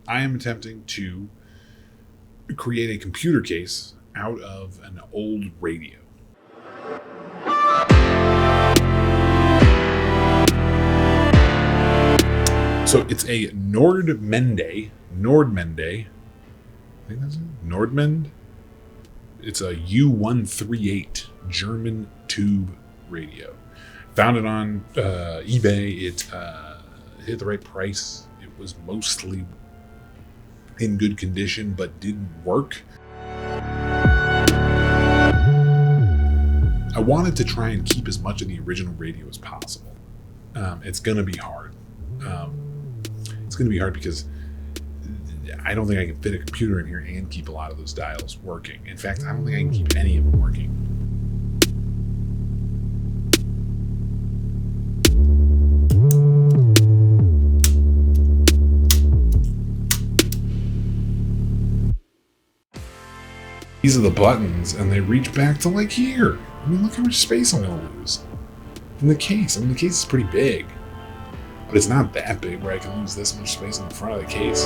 I am attempting to create a computer case out of an old radio. So it's a Nordmende. I think that's it. Nordmende. It's a U138 German tube radio. Found it on eBay. It hit the right price. It was mostly in good condition, but didn't work. I wanted to try and keep as much of the original radio as possible. It's going to be hard. It's going to be hard because I don't think I can fit a computer in here and keep a lot of those dials working. In fact, I don't think I can keep any of them working. These are the buttons, and they reach back to like here. I mean, look how much space I'm going to lose in the case. I mean, the case is pretty big, but it's not that big where I can lose this much space in the front of the case.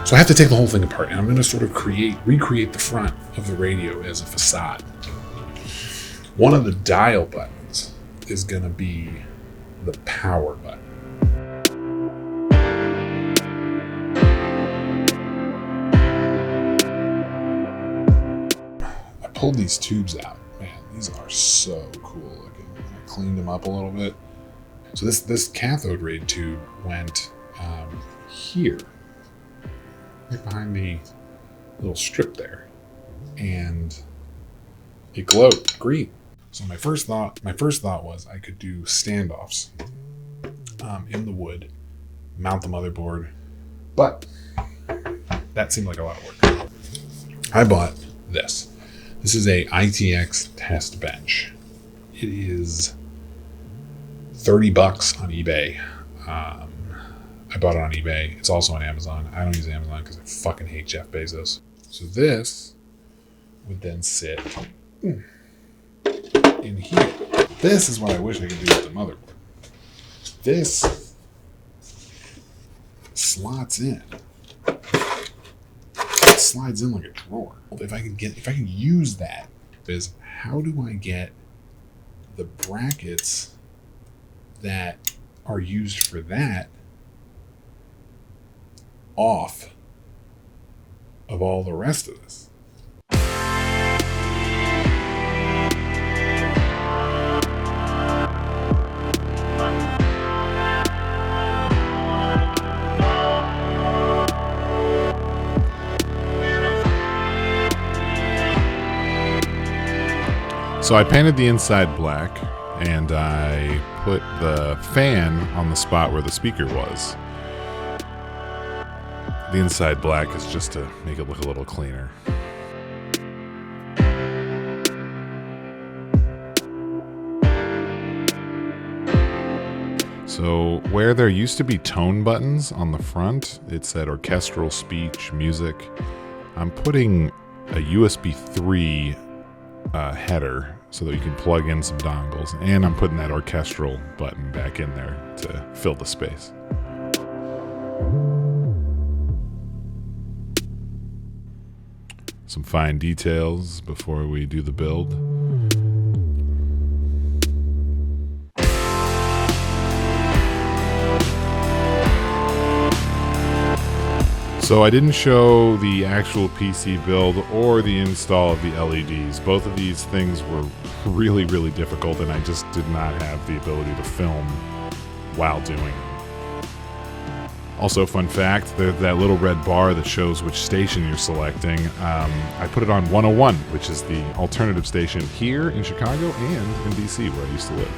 So I have to take the whole thing apart, and I'm going to sort of recreate the front of the radio as a facade. One of the dial buttons is going to be the power button. I pulled these tubes out. Man, these are so cool looking. I cleaned them up a little bit. So this cathode ray tube went here, right behind the little strip there, and it glowed green. So my first thought was I could do standoffs in the wood, mount the motherboard, but that seemed like a lot of work. I bought this. This is a ITX test bench. It is $30 on eBay. I bought it on eBay. It's also on Amazon. I don't use Amazon because I fucking hate Jeff Bezos. So this would then sit in here. This is what I wish I could do with the motherboard. This slots in. It slides in like a drawer. If I can use that, is how do I get the brackets that are used for that off of all the rest of this? So I painted the inside black, and I put the fan on the spot where the speaker was. The inside black is just to make it look a little cleaner. So where there used to be tone buttons on the front, it said orchestral, speech, music. I'm putting a USB 3 header so that you can plug in some dongles, and I'm putting that orchestral button back in there to fill the space. Some fine details before we do the build. So I didn't show the actual PC build or the install of the LEDs. Both of these things were really, really difficult, and I just did not have the ability to film while doing them. Also, fun fact, that little red bar that shows which station you're selecting, I put it on 101, which is the alternative station here in Chicago and in DC, where I used to live.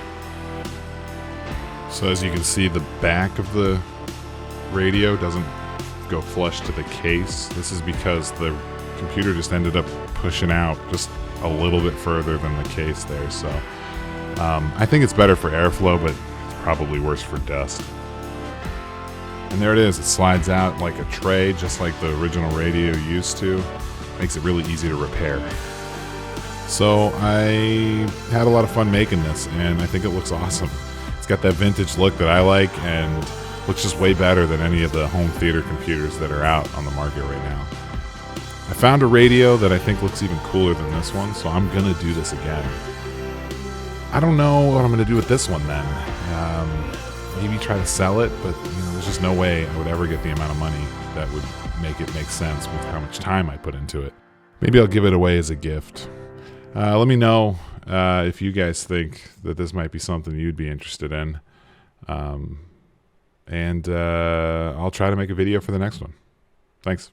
So as you can see, the back of the radio doesn't go flush to the case. This is because the computer just ended up pushing out just a little bit further than the case there. So I think it's better for airflow, but it's probably worse for dust. And there it is. It slides out like a tray, just like the original radio used to. Makes it really easy to repair. So I had a lot of fun making this, and I think it looks awesome. It's got that vintage look that I like, and looks just way better than any of the home theater computers that are out on the market right now. I found a radio that I think looks even cooler than this one, so I'm gonna do this again. I don't know what I'm gonna do with this one then. Maybe try to sell it, but there's just no way I would ever get the amount of money that would make it make sense with how much time I put into it. Maybe I'll give it away as a gift. Let me know if you guys think that this might be something you'd be interested in. And I'll try to make a video for the next one. Thanks.